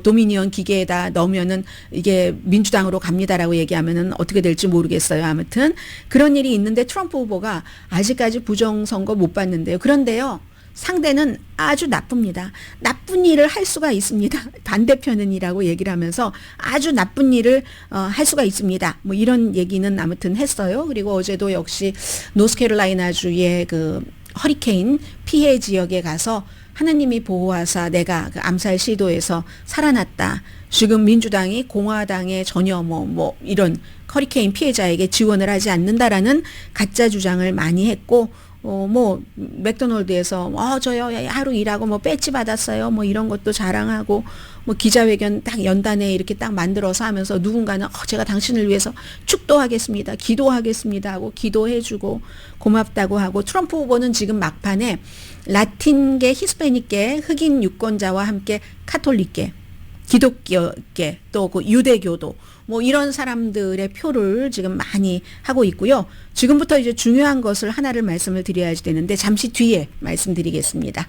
도미니언 기계에다 넣으면은 이게 민주당으로 갑니다라고 얘기하면은 어떻게 될지 모르겠어요. 아무튼 그런 일이 있는데 트럼프 후보가 아직까지 부정선거 못 봤는데요. 그런데요. 상대는 아주 나쁩니다. 나쁜 일을 할 수가 있습니다. 반대편은이라고 얘기를 하면서 아주 나쁜 일을 할 수가 있습니다. 이런 얘기는 아무튼 했어요. 그리고 어제도 역시 노스캐롤라이나주의 그 허리케인 피해 지역에 가서 하느님이 보호하사 내가 그 암살 시도에서 살아났다. 지금 민주당이 공화당에 전혀 이런 허리케인 피해자에게 지원을 하지 않는다라는 가짜 주장을 많이 했고 뭐 맥도날드에서 저요 하루 일하고 뭐 배지 받았어요. 뭐 이런 것도 자랑하고 뭐 기자회견 딱 연단에 이렇게 딱 만들어서 하면서 누군가는 제가 당신을 위해서 축도하겠습니다. 기도하겠습니다 하고 기도해주고 고맙다고 하고 트럼프 후보는 지금 막판에 라틴계, 히스패닉계, 흑인 유권자와 함께 카톨릭계, 기독교계 또 그 유대교도 뭐 이런 사람들의 표를 지금 많이 하고 있고요. 지금부터 이제 중요한 것을 하나를 말씀을 드려야지 되는데 잠시 뒤에 말씀드리겠습니다.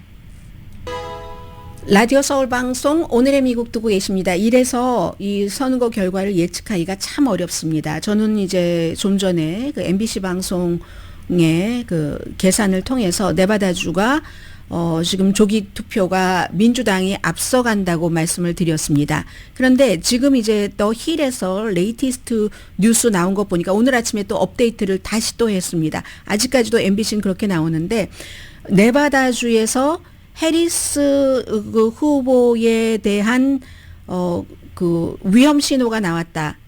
라디오 서울 방송 오늘의 미국 듣고 계십니다. 이래서 이 선거 결과를 예측하기가 참 어렵습니다. 저는 이제 좀 전에 그 MBC 방송의 그 계산을 통해서 네바다주가 지금 조기 투표가 민주당이 앞서간다고 말씀을 드렸습니다. 그런데 지금 이제 더 힐에서 레이티스트 뉴스 나온 거 보니까 오늘 아침에 또 업데이트를 다시 또 했습니다. 아직까지도 MBC는 그렇게 나오는데 네바다주에서 해리스 그 후보에 대한 그 위험 신호가 나왔다.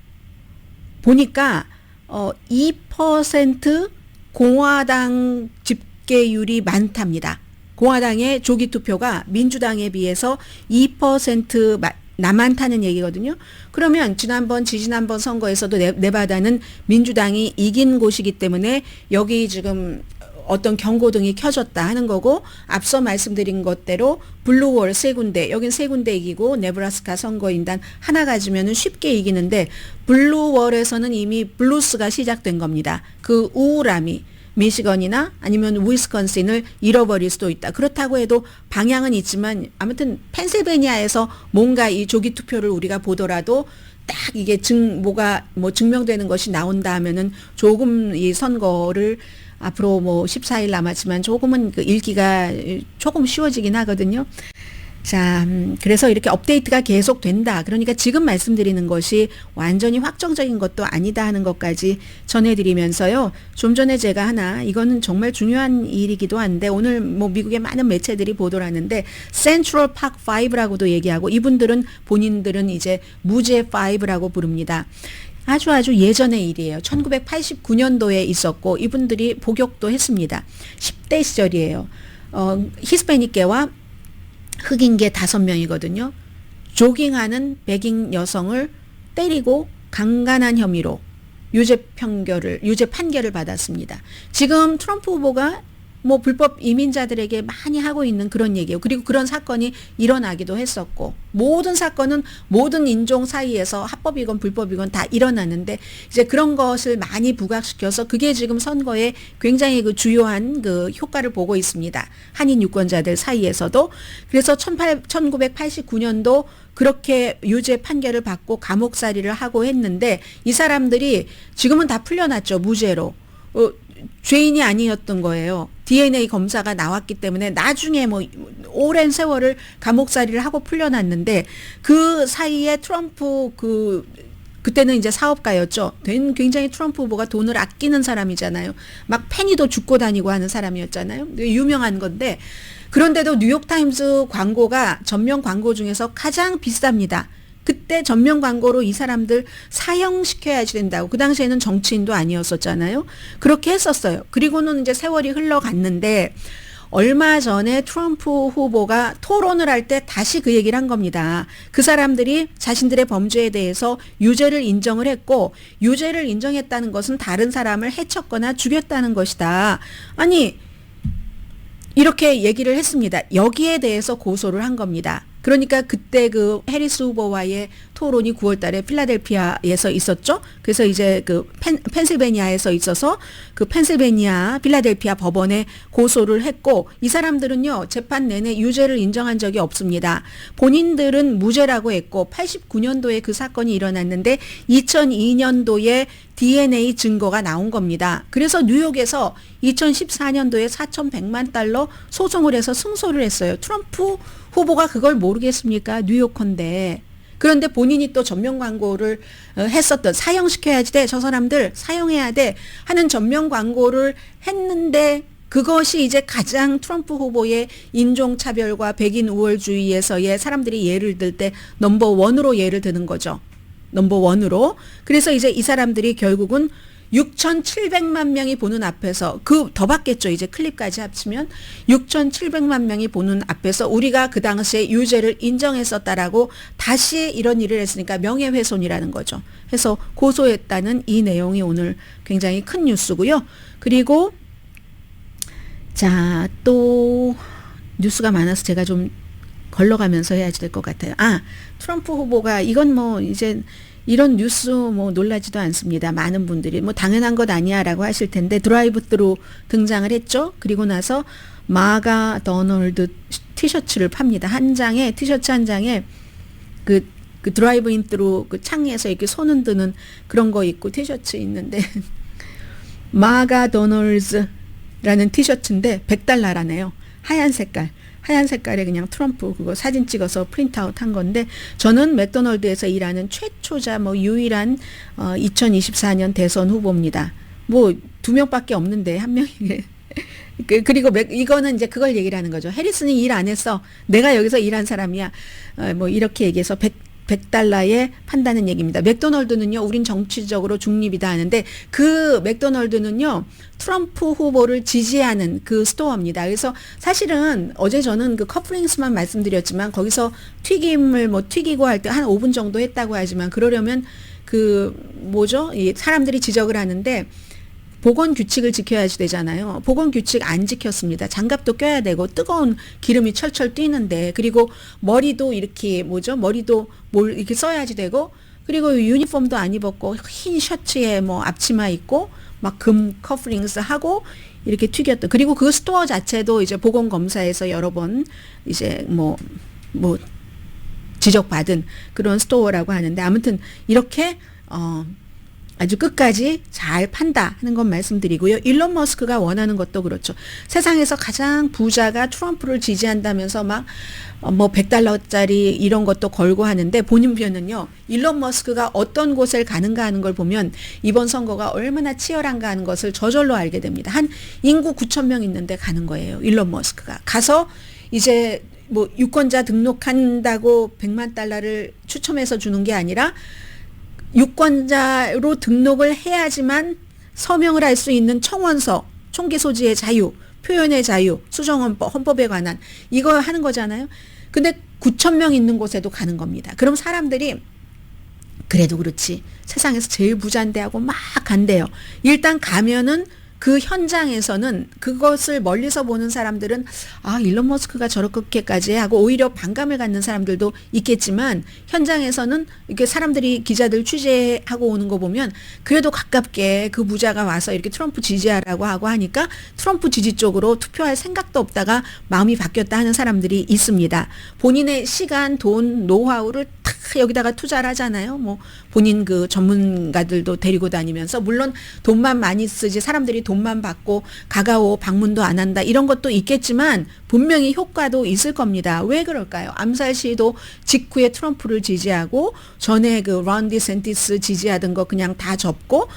보니까 2% 공화당 집계율이 많답니다. 공화당의 조기 투표가 민주당에 비해서 2% 남한타는 얘기거든요. 그러면 지지난번 선거에서도 네바다는 민주당이 이긴 곳이기 때문에 여기 지금 어떤 경고등이 켜졌다 하는 거고 앞서 말씀드린 것대로 블루월 3군데, 여긴 3군데 이기고 네브라스카 선거인단 하나 가지면은 쉽게 이기는데 블루월에서는 이미 블루스가 시작된 겁니다. 그 우울함이 미시건이나 아니면 위스콘신을 잃어버릴 수도 있다. 그렇다고 해도 방향은 있지만 아무튼 펜실베니아에서 뭔가 이 조기 투표를 우리가 보더라도 딱 이게 뭐가 증명되는 것이 나온다 하면은 조금 이 선거를 앞으로 뭐 14일 남았지만 조금은 그 읽기가 조금 쉬워지긴 하거든요. 자, 그래서 이렇게 업데이트가 계속 된다. 그러니까 지금 말씀드리는 것이 완전히 확정적인 것도 아니다 하는 것까지 전해드리면서요. 좀 전에 제가 이거는 정말 중요한 일이기도 한데 오늘 뭐 미국의 많은 매체들이 보도를 하는데 센트럴 파크 5라고도 얘기하고 본인들은 이제 무제 5라고 부릅니다. 아주 예전의 일이에요. 1989년도에 있었고 이분들이 복역도 했습니다. 10대 시절이에요. 히스패닉계와 흑인계 5명이거든요. 조깅하는 백인 여성을 때리고 강간한 혐의로 유죄 판결을 받았습니다. 지금 트럼프 후보가 뭐 불법 이민자들에게 많이 하고 있는 그런 얘기예요. 그리고 그런 사건이 일어나기도 했었고 모든 사건은 모든 인종 사이에서 합법이건 불법이건 다 일어나는데 이제 그런 것을 많이 부각시켜서 그게 지금 선거에 굉장히 그 주요한 그 효과를 보고 있습니다. 한인 유권자들 사이에서도. 그래서 1989년도 그렇게 유죄 판결을 받고 감옥살이를 하고 했는데 이 사람들이 지금은 다 풀려났죠. 무죄로. 죄인이 아니었던 거예요. DNA 검사가 나왔기 때문에 나중에 뭐 오랜 세월을 감옥살이를 하고 풀려났는데 그 사이에 트럼프 그때는 이제 사업가였죠. 굉장히 트럼프 후보가 돈을 아끼는 사람이잖아요. 막 페니도 줍고 다니고 하는 사람이었잖아요. 유명한 건데 그런데도 뉴욕타임스 광고가 전면 광고 중에서 가장 비쌉니다. 그때 전면 광고로 이 사람들 사형시켜야지 된다고. 그 당시에는 정치인도 아니었었잖아요. 그렇게 했었어요. 그리고는 이제 세월이 흘러갔는데 얼마 전에 트럼프 후보가 토론을 할 때 다시 그 얘기를 한 겁니다. 그 사람들이 자신들의 범죄에 대해서 유죄를 인정을 했고 유죄를 인정했다는 것은 다른 사람을 해쳤거나 죽였다는 것이다. 아니 이렇게 얘기를 했습니다. 여기에 대해서 고소를 한 겁니다. 그러니까 그때 그 해리스 후보와의 토론이 9월 달에 필라델피아에서 있었죠. 그래서 이제 그 펜실베니아에서 있어서 그 펜실베니아 필라델피아 법원에 고소를 했고 이 사람들은요. 재판 내내 유죄를 인정한 적이 없습니다. 본인들은 무죄라고 했고 89년도에 그 사건이 일어났는데 2002년도에 DNA 증거가 나온 겁니다. 그래서 뉴욕에서 2014년도에 4,100만 달러 소송을 해서 승소를 했어요. 트럼프 후보가 그걸 모르겠습니까? 뉴요커인데. 그런데 본인이 또 전면 광고를 했었던 사형시켜야지 돼. 저 사람들 사형해야 돼. 하는 전면 광고를 했는데 그것이 이제 가장 트럼프 후보의 인종차별과 백인 우월주의에서의 사람들이 예를 들 때 넘버 원으로 예를 드는 거죠. 넘버 원으로. 그래서 이제 이 사람들이 결국은 6,700만 명이 보는 앞에서 그 더 받겠죠. 이제 클립까지 합치면 6,700만 명이 보는 앞에서 우리가 그 당시에 유죄를 인정했었다라고 다시 이런 일을 했으니까 명예훼손이라는 거죠. 해서 고소했다는 이 내용이 오늘 굉장히 큰 뉴스고요. 그리고 자, 또 뉴스가 많아서 제가 좀 걸러가면서 해야지 될 것 같아요. 트럼프 후보가 이건 뭐 이제 이런 뉴스 뭐 놀라지도 않습니다. 많은 분들이 뭐 당연한 것 아니야라고 하실 텐데 드라이브 스루 등장을 했죠. 그리고 나서 마가 도널드 티셔츠를 팝니다. 한 장에 티셔츠 한 장에 그 드라이브 인 스루 그 창에서 이렇게 손 흔드는 그런 거 있고 티셔츠 있는데 마가 도널즈라는 티셔츠인데 $100라네요. 하얀 색깔에 그냥 트럼프 그거 사진 찍어서 프린트아웃 한 건데 저는 맥도널드에서 일하는 최초자 뭐 유일한 2024년 대선 후보입니다. 뭐 2명밖에 없는데 한 명이 그리고 이거는 이제 그걸 얘기를 하는 거죠. 해리슨이 일 안 했어. 내가 여기서 일한 사람이야. 뭐 이렇게 얘기해서 $100에 판다는 얘기입니다. 맥도널드는요, 우린 정치적으로 중립이다 하는데 그 맥도널드는요, 트럼프 후보를 지지하는 그 스토어입니다. 그래서 사실은 어제 저는 그 커플링스만 말씀드렸지만 거기서 튀김을 뭐 튀기고 할 때 한 5분 정도 했다고 하지만 그러려면 이 사람들이 지적을 하는데 보건 규칙을 지켜야 되잖아요. 보건 규칙 안 지켰습니다. 장갑도 껴야 되고 뜨거운 기름이 철철 뛰는데 그리고 머리도 이렇게 머리도 뭘 이렇게 써야지 되고 그리고 유니폼도 안 입었고 흰 셔츠에 뭐 앞치마 입고 막 금 커플링스 하고 이렇게 튀겼던 그리고 그 스토어 자체도 이제 보건 검사에서 여러 번 이제 뭐 지적받은 그런 스토어라고 하는데 아무튼 이렇게 아주 끝까지 잘 판다 하는 건 말씀드리고요. 일론 머스크가 원하는 것도 그렇죠. 세상에서 가장 부자가 트럼프를 지지한다면서 막 뭐 $100짜리 이런 것도 걸고 하는데 본인 표현은요. 일론 머스크가 어떤 곳을 가는가 하는 걸 보면 이번 선거가 얼마나 치열한가 하는 것을 저절로 알게 됩니다. 한 인구 9,000명 있는데 가는 거예요. 일론 머스크가. 가서 이제 뭐 유권자 등록한다고 $100만 추첨해서 주는 게 아니라 유권자로 등록을 해야지만 서명을 할 수 있는 청원서, 총기 소지의 자유, 표현의 자유, 수정헌법, 헌법에 관한 이거 하는 거잖아요. 근데 9,000명 있는 곳에도 가는 겁니다. 그럼 사람들이 그래도 그렇지 세상에서 제일 부자인데 하고 막 간대요. 일단 가면은 그 현장에서는 그것을 멀리서 보는 사람들은 일론 머스크가 저렇게까지 하고 오히려 반감을 갖는 사람들도 있겠지만 현장에서는 이렇게 사람들이 기자들 취재하고 오는 거 보면 그래도 가깝게 그 부자가 와서 이렇게 트럼프 지지하라고 하고 하니까 트럼프 지지 쪽으로 투표할 생각도 없다가 마음이 바뀌었다 하는 사람들이 있습니다. 본인의 시간, 돈, 노하우를 탁 여기다가 투자를 하잖아요. 뭐 본인 그 전문가들도 데리고 다니면서 물론 돈만 많이 쓰지 사람들이 돈만 받고 가가오 방문도 안 한다 이런 것도 있겠지만 분명히 효과도 있을 겁니다. 왜 그럴까요? 암살 시도 직후에 트럼프를 지지하고 전에 그 론 디센티스 지지하던 거 그냥 다 접고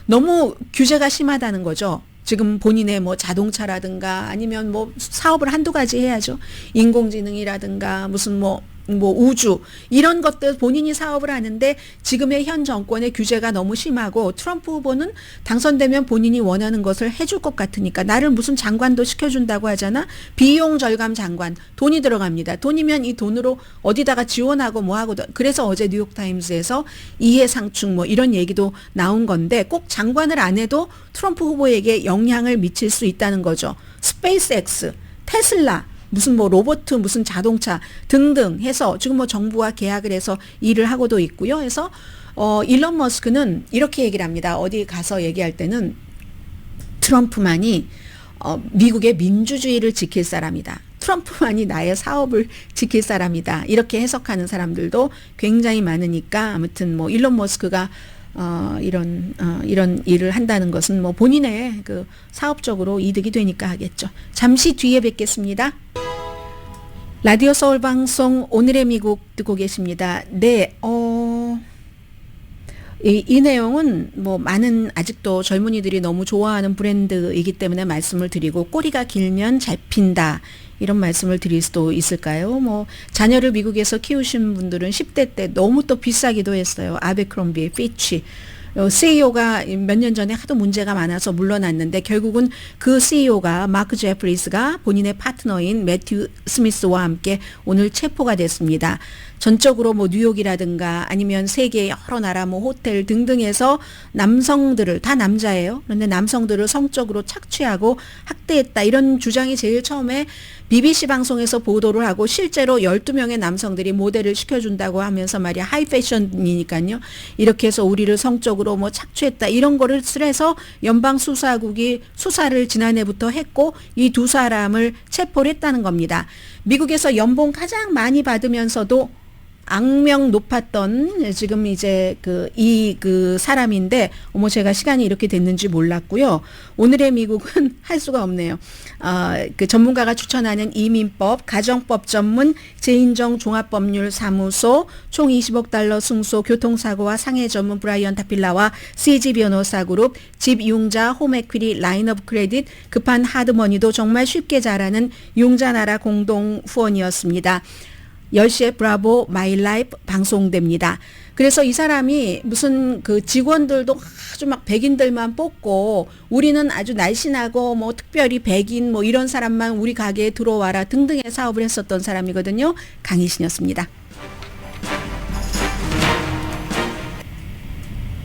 너무 규제가 심하다는 거죠. 지금 본인의 뭐 자동차라든가 아니면 뭐 사업을 한두 가지 해야죠. 인공지능이라든가 무슨 뭐 우주 이런 것들 본인이 사업을 하는데 지금의 현 정권의 규제가 너무 심하고 트럼프 후보는 당선되면 본인이 원하는 것을 해줄 것 같으니까 나를 무슨 장관도 시켜준다고 하잖아. 비용 절감 장관 돈이 들어갑니다. 돈이면 이 돈으로 어디다가 지원하고 뭐하고 그래서 어제 뉴욕타임스에서 이해상충 뭐 이런 얘기도 나온 건데 꼭 장관을 안 해도 트럼프 후보에게 영향을 미칠 수 있다는 거죠. 스페이스X, 테슬라 무슨 뭐 로봇 무슨 자동차 등등 해서 지금 뭐 정부와 계약을 해서 일을 하고도 있고요. 해서 일론 머스크는 이렇게 얘기를 합니다. 어디 가서 얘기할 때는 트럼프만이 미국의 민주주의를 지킬 사람이다. 트럼프만이 나의 사업을 지킬 사람이다. 이렇게 해석하는 사람들도 굉장히 많으니까 아무튼 뭐 일론 머스크가 이런 일을 한다는 것은 뭐 본인의 그 사업적으로 이득이 되니까 하겠죠. 잠시 뒤에 뵙겠습니다. 라디오 서울 방송 오늘의 미국 듣고 계십니다. 네, 이 내용은 뭐 많은 아직도 젊은이들이 너무 좋아하는 브랜드이기 때문에 말씀을 드리고 꼬리가 길면 잘 핀다. 이런 말씀을 드릴 수도 있을까요? 뭐 자녀를 미국에서 키우신 분들은 10대 때 너무 또 비싸기도 했어요. 아베크롬비, 피치 CEO가 몇 년 전에 하도 문제가 많아서 물러났는데 결국은 그 CEO가 마크 제프리스가 본인의 파트너인 매튜 스미스와 함께 오늘 체포가 됐습니다. 전적으로 뭐 뉴욕이라든가 아니면 세계 여러 나라 뭐 호텔 등등에서 남성들을 다 남자예요. 그런데 남성들을 성적으로 착취하고 학대했다 이런 주장이 제일 처음에 BBC 방송에서 보도를 하고 실제로 12명의 남성들이 모델을 시켜준다고 하면서 말이야 하이 패션이니까요. 이렇게 해서 우리를 성적으로 뭐 착취했다 이런 거를 해서 연방수사국이 수사를 지난해부터 했고 이 두 사람을 체포를 했다는 겁니다. 미국에서 연봉 가장 많이 받으면서도 악명 높았던 지금 이제 그 사람인데 어머 제가 시간이 이렇게 됐는지 몰랐고요. 오늘의 미국은 할 수가 없네요. 그 전문가가 추천하는 이민법, 가정법 전문 재인정 종합법률사무소 총 20억 달러 승소 교통사고와 상해 전문 브라이언 타필라와 CG 변호사 그룹 집 융자 홈에퀴리 라인업 크레딧 급한 하드머니도 정말 쉽게 잘하는 융자나라 공동 후원이었습니다. 10시에 브라보 마이 라이프 방송됩니다. 그래서 이 사람이 무슨 그 직원들도 아주 막 백인들만 뽑고 우리는 아주 날씬하고 뭐 특별히 백인 뭐 이런 사람만 우리 가게에 들어와라 등등의 사업을 했었던 사람이거든요. 강희신이었습니다.